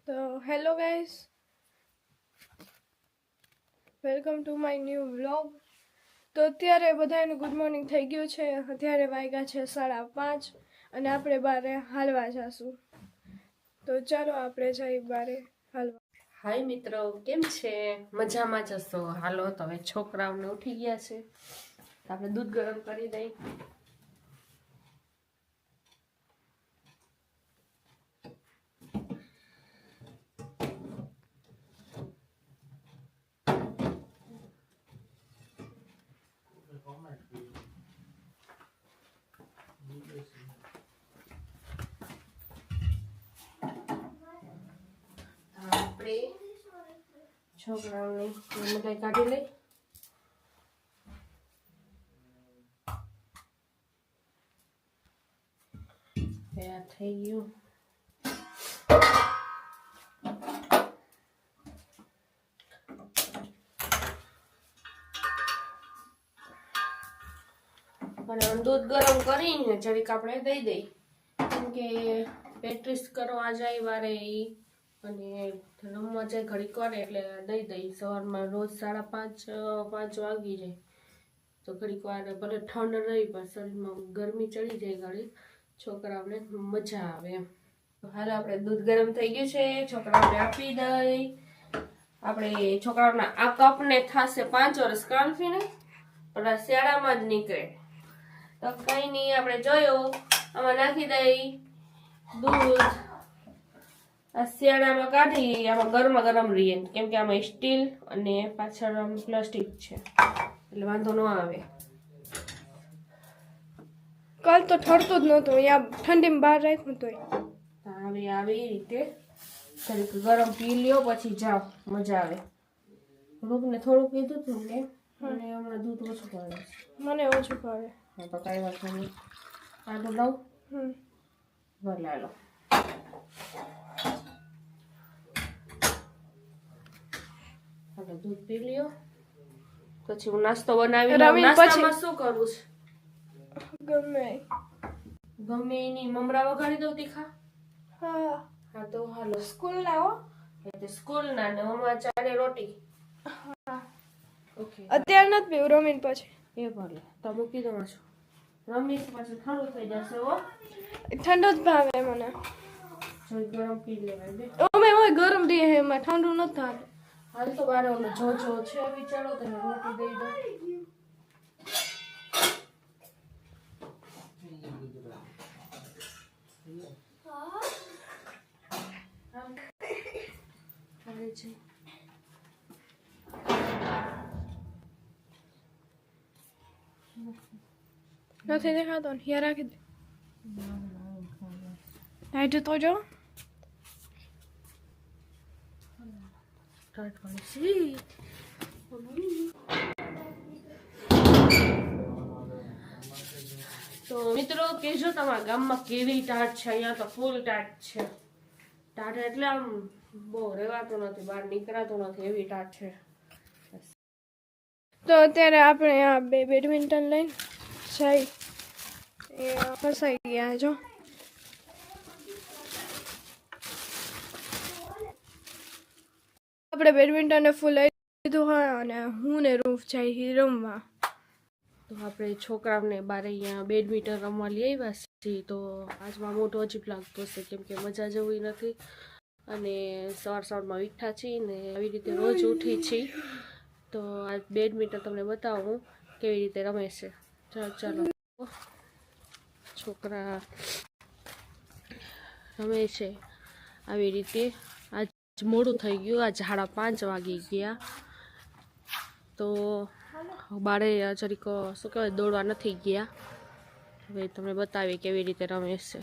તો hello guys, welcome to my new vlog. તો અત્યારે બધાને ગુડ મોર્નિંગ થઈ ગયું છે. અત્યારે વાગ્યા છે 5:30 અને આપણે બારે હાલવા જઈશું. તો ચાલો આપણે જઈએ બારે હાલવા. હાય મિત્રો, કેમ છે? મજામાં જશો? હાલો, તો હવે છોકરાઓને ઉઠી ગયા છે, આપણે દૂધ ગરમ કરી દઈ. આપણે છોકરાઓને મલાઈ કાઢી લઈ. તૈયાર થઈ ગયું. અને દૂધ ગરમ કરીને જરીક આપણે દઈ દઈ, કેમ કે પેટ્રીસ કરવા જાય વારે ઈ અને રમવા જાય ઘડીક વાર એટલે દઈ દઈ. સવારમાં રોજ 5:30 વાગી જાય તો ઘડીક વાર ભલે ઠંડ રહી પણ શરીરમાં ગરમી ચડી જાય, ઘડી છોકરાઓને મજા આવે એમ. હાલ આપણે દૂધ ગરમ થઈ ગયું છે, છોકરાઓને આપી દઈ. આપણે છોકરાઓના આ કપને થશે 5 વર્ષ કાંફીને, પણ આ શિયાળામાં જ નીકળે. તો કઈ નહીં, આપણે જોયો આમાં નાખી દઈ દૂધ. આ શિયાળામાં કાઢી આમાં ગરમા ગરમ રહીએ, કેમ કે આમાં સ્ટીલ અને પાછળ પ્લાસ્ટિક છે એટલે વાંધો ન આવે. કાલ તો ઠરતું જ નહોતું, અહીંયા ઠંડીમાં બહાર રાખ્યું તોય. આવી રીતે થોડીક ગરમ પી લ્યો પછી જાઓ, મજા આવે. રૂપને થોડું કીધું હતું ને, અને હમણાં દૂધ ઓછું ભાવે છે. મને ઓછું ભાવે. હા તો કાંઈ વાત નહીં. આટલું લઉં, ભલા લો. હવે દૂધ પી લ્યો, પછી હું નાસ્તો બનાવી લઉં. નાસ્તામાં શું કરવું છે? ગમે એની મમરા વઘારી દઉં તીખા. હા તો હાલો. સ્કૂલ ના હો, એટલે સ્કૂલ ના ને અમાર ચારે રોટી. ઓકે, અત્યારે નથી પીવું, રમીને પછી. એ ભલે, તો મૂકી દઉં છું. રમીશ પછી ઠંડુ થઈ જશે. હો, ઠંડુ જ ભાવે મને. થોડી ગરમ પી લેવાય બે. અમે હોય ગરમ દઈએ, એમાં ઠંડુ નથી ભાવે. હાલ તો બારે ઓલો જો છે વિચારો તો રોટી દઈ દો. નથી દેખાતો ને, યાર રાખી દે. ટાઈટ તો જો. તો મિત્રો કેજો તમારા ગામમાં કેવી ટાટ છે. અહીંયા તો ફૂલ ટાટ છે. ટાટ એટલે આમ બહુ રહેવાતું નથી, બહાર નીકળાતું નથી, એવી ટાટ છે. તો અત્યારે આપણે આ બેડમિન્ટન લઈને જઈ, એ ફસાઈ ગયા જો. આપણે બેડમિન્ટન ફૂલ લઈ લીધું હોય અને હું ને રૂફ જાય રમવા. તો આપણે છોકરાઓને બારે અહીંયા બેડમિન્ટન રમવા લઈ આવ્યા છીએ. તો આજમાં મોટો અજીબ લાગતો હશે, કેમ કે મજા જેવી નથી અને સવારમાં વીઠા છીએ ને આવી રીતે રોજ ઉઠી છીએ. તો આ બેડમિન્ટન તમને બતાવું કેવી રીતે રમે છે. ચાલો છોકરા રમે છે આવી રીતે. આજ મોડું થઈ ગયું, આજ 5:30 વાગી ગયા. તો બારે જરીક શું કહેવાય દોડવા નથી ગયા. હવે તમને બતાવીએ કેવી રીતે રમે છે.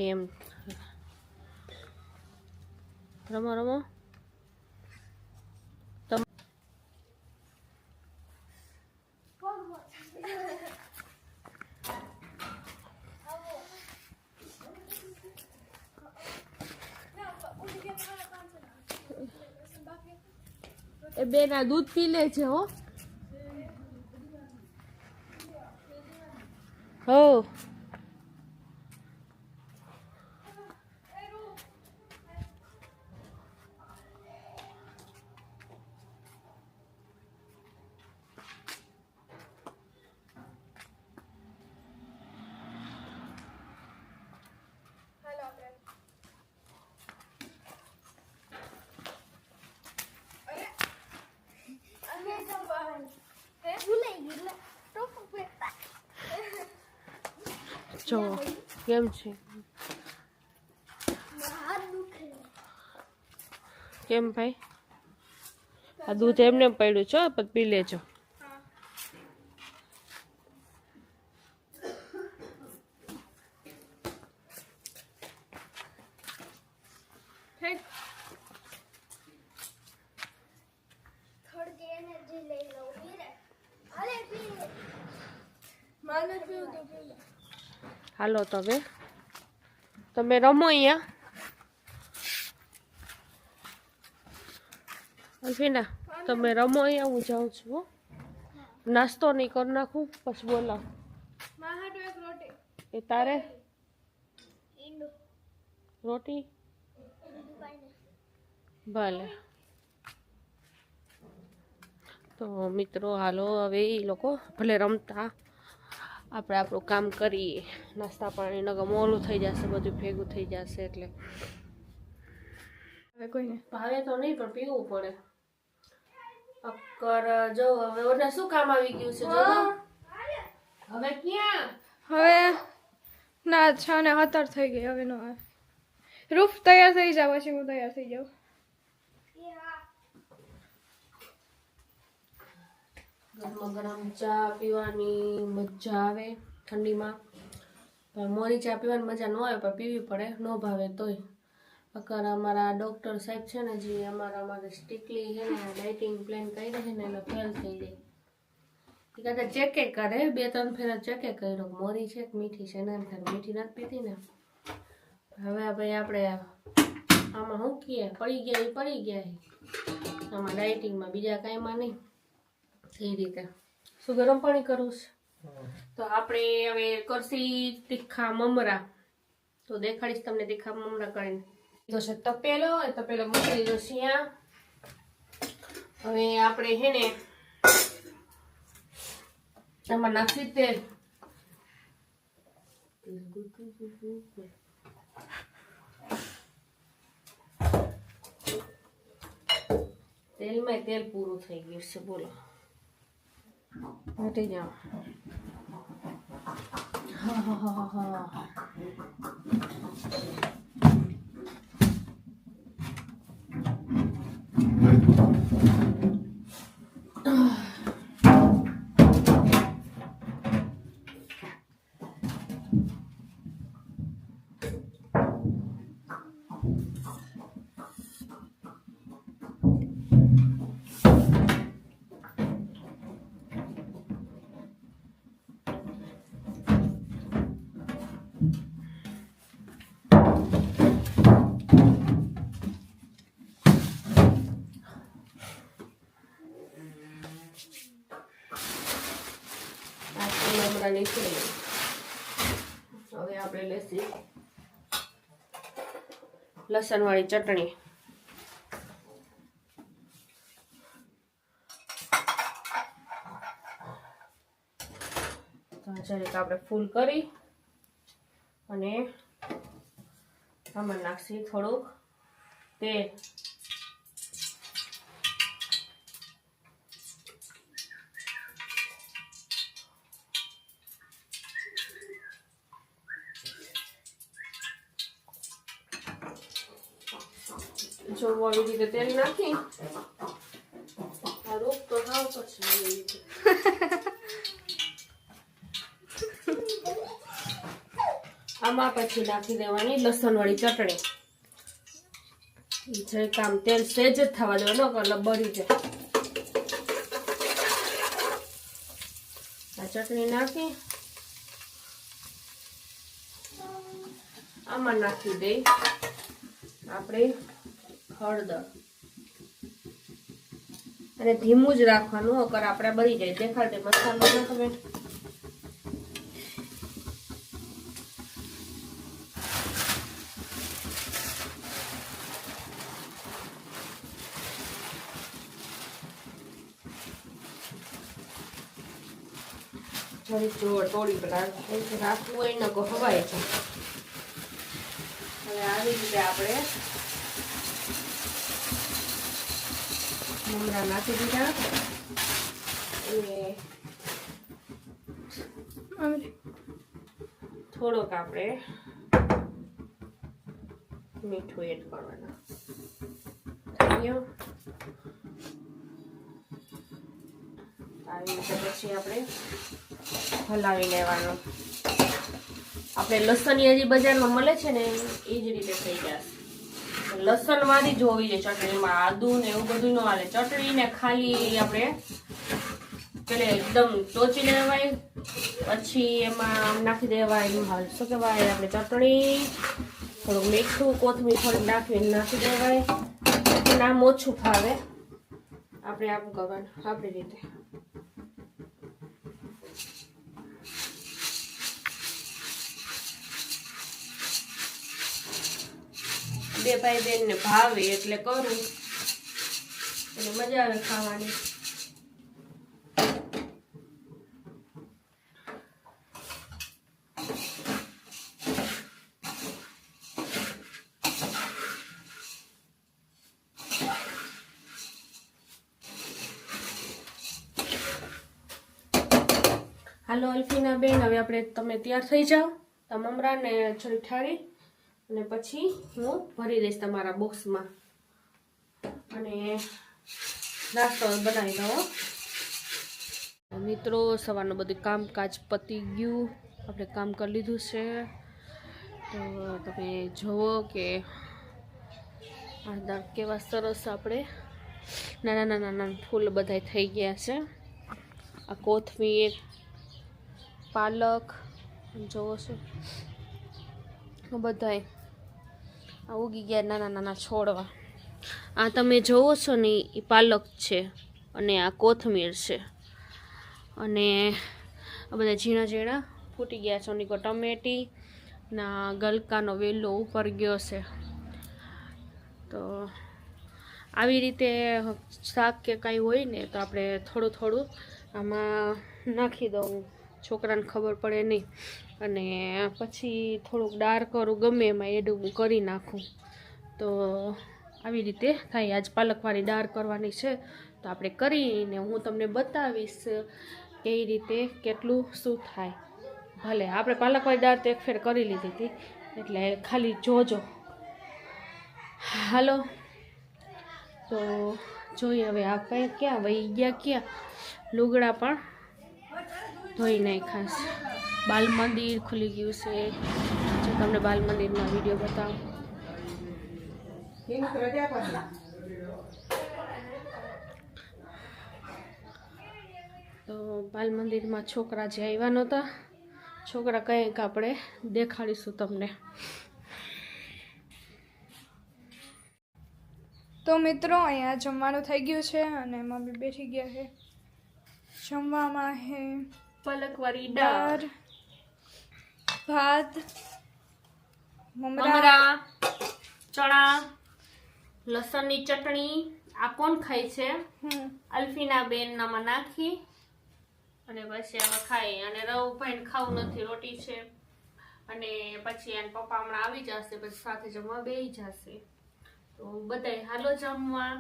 એમ રમો રમો એ બેના દૂધ પી લે છે હો હો જો કેમ છે કેમ ભાઈ આ દૂધ એમને પડ્યું છો પછી પી લેજો હાલો તમે તમે રમો અહીંયા અલ્ફીના તમે રમો અહીંયા હું જાઉં છું હો નાસ્તો નહીં કરી નાખું પછી બોલાવ એ તારે રોટી ભલે તો મિત્રો હાલો હવે એ લોકો ભલે રમતા આપણે આપણું કામ કરીએ નાસ્તા પાણી નગર મોલું થઈ જશે બધું ભેગું થઈ જશે એટલે હવે કોઈને ભાવે તો નહીં પણ પીવું પડે અક્કર જો હવે ઓને શું કામ આવી ગયું છે જો હવે ક્યાં હવે ના 6 ને 17 થઈ ગઈ હવે નો આવે રૂફ તૈયાર થઈ જાય પછી હું તૈયાર થઈ જાઉં ગરમા ગરમ ચા પીવાની મજા આવે ઠંડીમાં પણ મોરી ચા પીવાની મજા ન આવે પણ પીવી પડે ન ભાવે તોય અકર અમારા ડૉક્ટર સાહેબ છે ને જે અમારે સ્ટ્રિક્ટલી છે ને ડાયટિંગ પ્લાન કરી છે ને એને ફેલ થઈ જાય એ કદાચ ચેકે કરે 2-3 ફેરા ચેકે કર્યો મોરી છે કે મીઠી છે ને એમ થાય મીઠી નથી પીતી ને હવે ભાઈ આપણે આમાં શું કહીએ પડી ગયા આમાં ડાયટિંગમાં બીજા કાંઈમાં નહીં એ રીતે શું ગરમ પાણી કરવું છે તો આપણે હવે કરશી તીખા મમરા તો દેખાડીશ તમને તીખા મમરા કરીને તો છે તપેલો મૂકી દીધો શિયા હવે આપણે હે ને આમાં નાખી તેલ તેલમાં તેલ પૂરું થઈ ગયું છે બોલો હટી જાઓ હા હવે આપણે લેસી લસણ વાળી ચટણી તો જરીક આપણે ફૂલ કરી અને આમાં નાખશી થોડુંક તેલ જો આવી રીતે તેલ નાખી આ રૂપ તો થાવ પછી આમાં પછી નાખી દેવાની લસણવાળી ચટણી. જે કામ તેલ સેજ જ થવા દેવાનું એટલે બળી જાય. આ ચટણી નાખી આમાં નાખી દઈ આપણે હળદર અને ધીમું જ રાખવાનું અગર આપણે બળી જાય. દેખાડે મસાલો ના તમે તોડી રાખવું હોય ને હવાય છે. હવે આવી રીતે આપણે મમરા નાખી દીધા અને થોડોક આપણે મીઠું એડ કરવાનું. થઈ ગયું. આવી રીતે પછી આપણે હલાવી લેવાનું. આપણે લસણ હજી બજારમાં મળે છે ને એ જ રીતે થઈ જશે. લસણ વાળી જોવી છે ચટણીમાં. આદુ ને એવું બધું ન હાલે. ચટણી ને ખાલી આપણે પેલે એકદમ ટોચી લેવાય પછી એમાં નાખી દેવાય શું કહેવાય આપણે ચટણી, થોડુંક મીઠું, કોથમીર થોડીક નાખી દેવાય. નામ ઓછું ફાવે આપણે આમ કરવાનું આપણી રીતે. બે ભાઈ બેન ને ભાવે એટલે કરું એટલે મજા આવે ખાવાની. હાલો અલ્ફીના બેન, હવે આપણે તમે તૈયાર થઈ જાઓ. મમરા ને છરી ઠારી અને પછી હું ભરી દઈશ તમારા બોક્સમાં અને નાસ્તો બનાવી દો. મિત્રો સવારનું બધું કામકાજ પતી ગયું. આપણે કામ કરી લીધું છે. તો તમે જુઓ કે આ કેવા સરસ આપણે નાના નાના ફૂલ બધા થઈ ગયા છે. આ કોથમીર, પાલક જોવો છો બધાય આ ઉગી ગયા નાના નાના છોડવા. આ તમે જોવો છો ને એ પાલક છે અને આ કોથમીર છે અને આ બધા ઝીણા ઝીણા ફૂટી ગયા છે. નીકો ટમેટી ના ગલકાનો વેલો ઉપર ગયો છે. તો આવી રીતે શાક કે કાંઈ હોય ને તો આપણે થોડું થોડું આમાં નાખી દઉં, છોકરાને ખબર પડે નહીં. અને પછી થોડુંક ડાર્ક કરું ગમે એમાં એડ કરી નાખું તો આવી રીતે થાય. આજ પાલકવાળી દાળ કરવાની છે તો આપણે કરીને હું તમને બતાવીશ કઈ રીતે કેટલું શું થાય. ભલે આપણે પાલકવાળી દાળ તો એક ફેર કરી લીધી હતી એટલે ખાલી જોજો. હાલો તો જોઈએ હવે આ કંઈ ક્યાં વહી ગયા, ક્યાં લુગડા પણ ધોઈ નાખ્યા છે. બાલ મંદિર ખુલી ગયું છે. જો તમને બાલ મંદિરમાં વિડીયો બતાવું. તો બાલ મંદિરમાં છોકરા જે આવ્યા નહોતા, છોકરા કંઈક આપણે દેખાડીશું તમને. તો મિત્રો અહીંયા જમવાનું થઈ ગયું છે અને મમ્મી બેઠી ગયા છે. જમવામાં છે પાલકવાળી દાળ, ભાત, મમરા, ચણા, લસણની ચટણી. આ કોણ ખાય છે? અલ્ફીના બેન નામાં નાખી અને પછી આમાં ખાઈ. અને રવભાઈને ખાવું નથી, રોટી છે. અને પછી એને પપ્પા હમણાં આવી જશે પછી સાથે જમવા બેસી જશે. તો બધાય હાલો જમવા.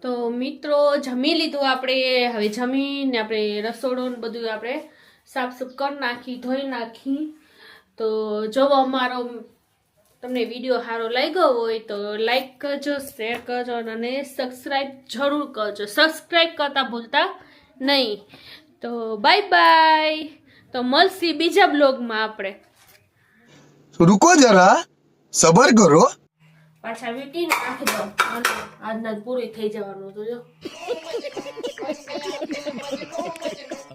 તો મિત્રો જમી લીધું આપણે. હવે જમીને આપણે રસોડું બધું આપણે સાફસૂફ કરી નાખી, ધોઈ નાખી. તો જો અમારો તમને વિડીયો સારો લાગ્યો હોય તો લાઈક કરજો, શેર કરજો અને સબસ્ક્રાઈબ જરૂર કરજો. સબસ્ક્રાઈબ કરતા ભૂલતા નહીં. તો બાય બાય. તો મળશી બીજા બ્લોગમાં આપણે. रुको जरा सबर करो પાછા વીટીને નાખી દો અને આજના જ પૂરી થઈ જવાનું તો જો